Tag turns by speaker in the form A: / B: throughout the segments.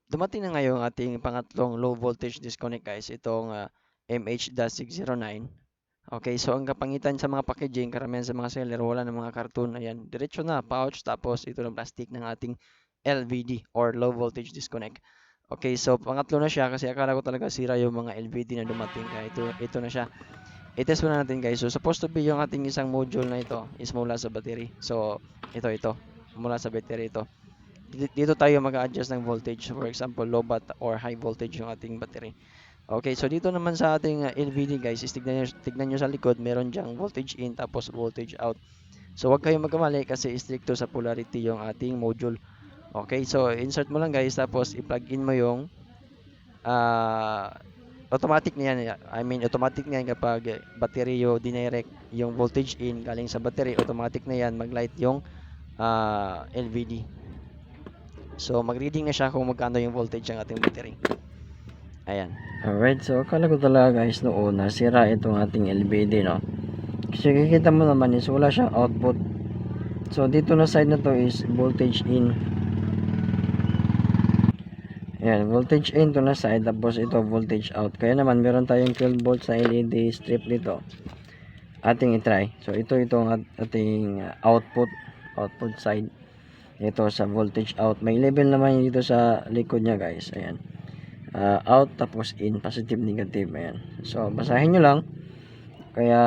A: dumating na ngayon ang ating pangatlong low voltage disconnect guys, itong MH-609. Okay, so ang kapangitan sa mga packaging, karamihan sa mga seller, wala ng mga karton. Ayan, diretso na, pouch, tapos ito ng plastic ng ating LVD or low voltage disconnect. Okay, so pangatlo na siya kasi akala ko talaga sira yung mga LVD na dumating. Kaya ito na siya. I-test muna natin guys. So supposed to be yung ating isang module na ito is mula sa battery. So ito. Mula sa battery ito. Dito tayo mag-adjust ng voltage. For example, low bat or high voltage yung ating battery. Okay, so dito naman sa ating LVD guys, is tignan nyo sa likod, meron diyang voltage in tapos voltage out. So wag kayong magkamali kasi stricto sa polarity yung ating module. Okay, so insert mo lang guys tapos i-plug in mo yung uh, automatic na yan. I mean, automatic na yan kapag battery yung dinirect yung voltage in galing sa battery, automatic na yan mag-light yung LVD. So mag-reading na siya kung magkano yung voltage ng ating battery. Ayan. Alright, so akala ko talaga guys noon nasira itong ating LVD, no? Kasi kikita mo naman is wala siyang output. So dito na side na to is voltage in. Ayan, voltage in to na side, tapos ito voltage out. Kaya naman meron tayong 12 volts sa LED strip dito. Ating i-try. So ito itong ating output side. Ito sa voltage out. May level naman dito sa likod niya guys. Ayan. Out tapos in, positive negative. Ayan. So basahin nyo lang. Kaya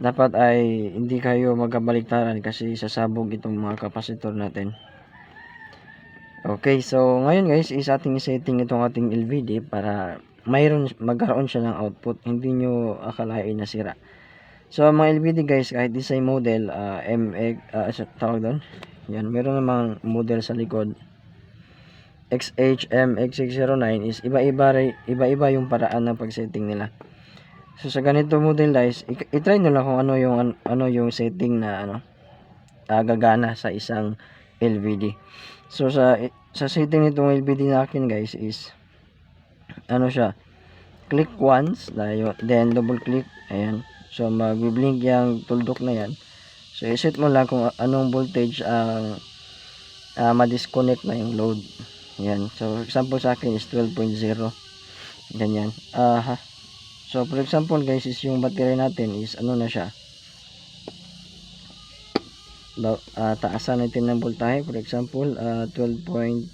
A: dapat ay hindi kayo magkabaliktaran kasi sasabog itong mga kapasitor natin. Okay, so ngayon guys is ating setting itong ating LVD para magkaroon siya ng output. Hindi nyo akalain na sira. So mga LVD guys, kahit design model, tawag doon. Yan, meron namang model sa likod. XHM X609 is iba-iba yung paraan ng pag-setting nila. So sa ganito model guys, i-try nyo lang kung ano yung setting na gagana sa isang LVD. So sa setting nitong LVD na akin guys is siya, click once, then double click, ayan. So magbi-blink yung tuldok na yan. So i-set mo lang kung anong voltage ang ma-disconnect na yung load. Ayan. So example sa akin is 12.0. Ganyan. So for example guys is yung battery natin is na siya, taasan natin ng voltahe. For example 12.3.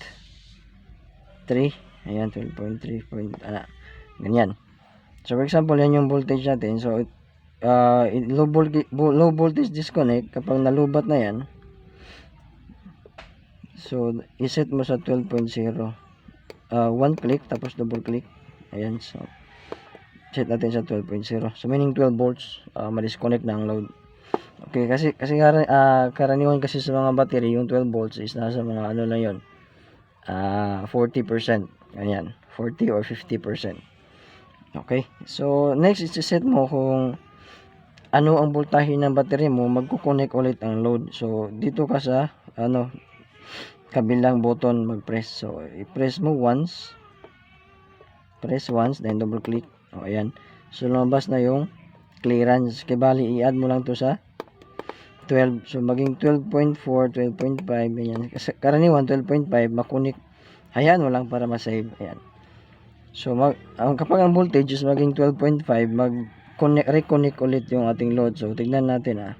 A: ayan, 12.3 ganyan. So for example yan yung voltage natin. So low voltage disconnect kapag nalubat na yan. So iset mo sa 12.0, one click tapos double click. Ayan, so set natin sa 12.0. So meaning 12 volts, ma-disconnect na ang load. Okay, kasi karaniwan kasi sa mga battery yung 12 volts is nasa mga lang yon, 40%. Ganyan, 40 or 50%. Okay, so next is set mo kung ano ang voltahe ng battery mo, magko-connect ulit ang load. So dito ka sa kabilang button mag-press. So i-press mo once, press once, then double click. Ayan, so lumabas na yung clearance. Kaya bali i-add mo lang to sa 12. So maging 12.4, 12.5, ganyan. Karaniwan 12.5 makunik. Hayaan mo lang para ma-save. Ayan. So kapag ang voltage is maging 12.5, reconnect ulit yung ating load. So tignan natin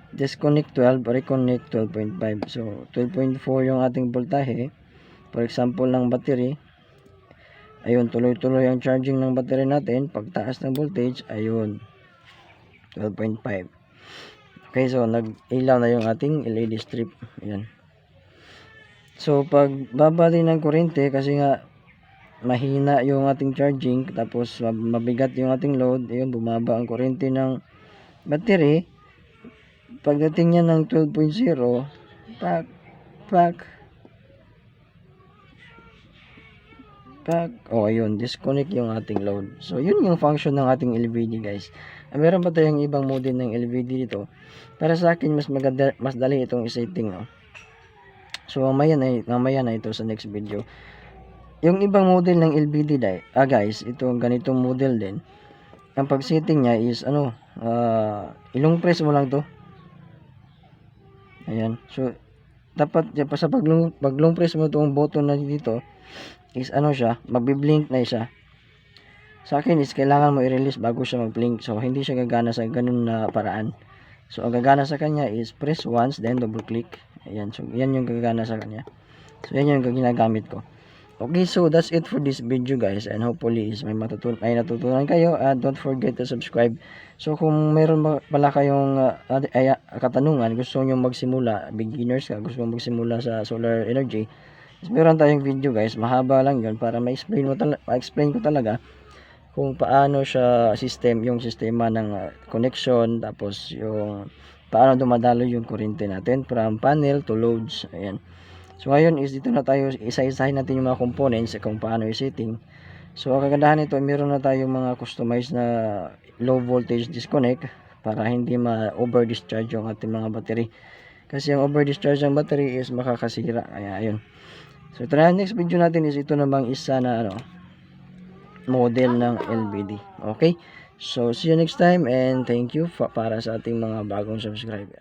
A: disconnect 12, reconnect 12.5. So 12.4 yung ating voltahe. For example ng battery, ayun, tuloy-tuloy ang charging ng battery natin. Pagtaas ng voltage, ayun, 12.5. Okay, so nag-ilaw na yung ating LED strip. Ayan. So pag babali ng kuryente, kasi nga mahina yung ating charging, tapos mabigat yung ating load, ayun, bumaba ang kuryente ng battery. Pagdating niya ng 12.0, pak, ayun, disconnect yung ating load. So yun yung function ng ating LVD guys. Meron pa tayong ibang model ng LVD dito. Para sa akin mas maganda, mas dali itong i-setting, no. So mamaya na ito sa next video. Yung ibang model ng LVD guys, ito ganitong model din. Ang pag-setting niya is ilong press mo lang to. Ayan. So
B: dapat sa pag long press mo itong button na dito is ano siya, magbi-blink na siya. Sa akin is kailangan mo i-release bago siya mag-blink. So hindi siya gagana sa ganun na paraan. So ang gagana sa kanya is press once then double click. Ayan, so yan yung gagana sa kanya. So yan yung ginagamit ko. Okay, so that's it for this video guys, and hopefully is may natutunan kayo, and don't forget to subscribe. So kung meron pala kayong katanungan, gusto nyo magsimula, beginners ka, gusto nyo magsimula sa solar energy, is meron tayong video guys, mahaba lang yun para ma-explain ko talaga kung paano siya yung sistema ng connection, tapos yung paano dumadalo yung kuryente natin from panel to loads. Ayan. So ngayon is dito na tayo, isa-isahin natin yung mga components kung paano i-setting. So ang kagandahan nito, meron na tayong mga customized na low voltage disconnect para hindi ma-over discharge yung ating mga battery. Kasi yung over discharge ng battery is makakasira. Kaya ayun. So ito na, next video natin is ito namang isa na model ng LBD. Okay? So see you next time, and thank you para sa ating mga bagong subscriber.